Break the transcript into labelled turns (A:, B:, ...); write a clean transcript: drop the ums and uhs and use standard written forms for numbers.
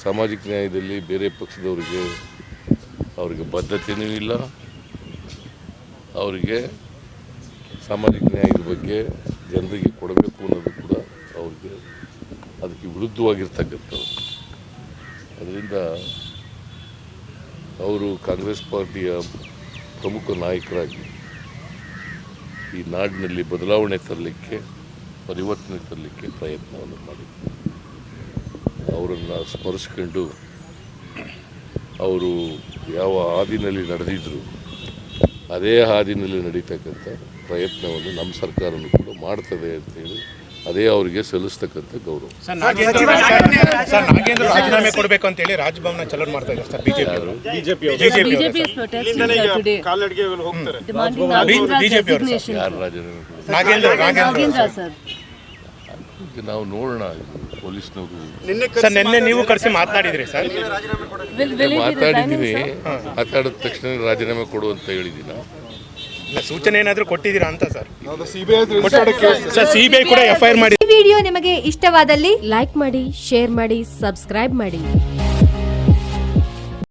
A: ಸಾಮಾಜಿಕ ನ್ಯಾಯದಲ್ಲಿ ಬೇರೆ ಪಕ್ಷದವರಿಗೆ ಅವರಿಗೆ ಬದ್ಧತೆಯೂ ಇಲ್ಲ, ಅವರಿಗೆ ಸಾಮಾಜಿಕ ನ್ಯಾಯದ ಬಗ್ಗೆ ಜನರಿಗೆ ಕೊಡಬೇಕು ಅನ್ನೋದು ಕೂಡ ಅವ್ರಿಗೆ ಅದಕ್ಕೆ ವಿರುದ್ಧವಾಗಿರ್ತಕ್ಕಂಥವ್ರು. ಅದರಿಂದ ಅವರು ಕಾಂಗ್ರೆಸ್ ಪಾರ್ಟಿಯ ಪ್ರಮುಖ ನಾಯಕರಾಗಿ ಈ ನಾಡಿನಲ್ಲಿ ಬದಲಾವಣೆ ತರಲಿಕ್ಕೆ, ಪರಿವರ್ತನೆ ತರಲಿಕ್ಕೆ ಪ್ರಯತ್ನವನ್ನು ಮಾಡಿದರು. ಅವರನ್ನು ಸ್ಮರಿಸ್ಕೊಂಡು ಅವರು ಯಾವ ಹಾದಿನಲ್ಲಿ ನಡೆದಿದ್ದರು ಅದೇ ಹಾದಿನಲ್ಲಿ ನಡೀತಕ್ಕಂಥ ಪ್ರಯತ್ನವನ್ನು ನಮ್ಮ ಸರ್ಕಾರನೂ ಕೂಡ ಮಾಡ್ತದೆ ಅಂತೇಳಿ ಅದೇ ಅವರಿಗೆ ಸಲ್ಲಿಸ್ತಕ್ಕಂಥ ಗೌರವ.
B: ನಾಗೇಂದ್ರ ರಾಜೀನಾಮೆ ಕೊಡಬೇಕು ಅಂತೇಳಿ ರಾಜಭವನ ಚಲೋ ಮಾಡ್ತಾ ಇದ್ದಾರೆ ಸರ್ ಬಿಜೆಪಿ.
A: ಯಾರು ರಾಜೀನಾಮೆ ನಾವು ನೋಡೋಣ. ಪೊಲೀಸ್ನವರು
B: ನಿನ್ನೆ ನೀವು ಕರೆಸಿ ಮಾತನಾಡಿದ್ರಿ ಸರ್?
A: ಮಾತಾಡಿದ್ದೀನಿ. ಮಾತಾಡಿದ ತಕ್ಷಣ ರಾಜೀನಾಮೆ ಕೊಡು ಅಂತ ಹೇಳಿದ್ದೀನಿ.
B: ಸೂಚನೆ ಏನಾದರೂ ಕೊಟ್ಟಿದ್ದೀರಾ ಅಂತ ಸರ್? ಸಿಬಿಐ ಕೂಡ FIR ಮಾಡಿ.
C: ಈ ವಿಡಿಯೋ ನಿಮಗೆ ಇಷ್ಟವಾದಲ್ಲಿ ಲೈಕ್ ಮಾಡಿ, ಶೇರ್ ಮಾಡಿ, ಸಬ್ಸ್ಕ್ರೈಬ್ ಮಾಡಿ.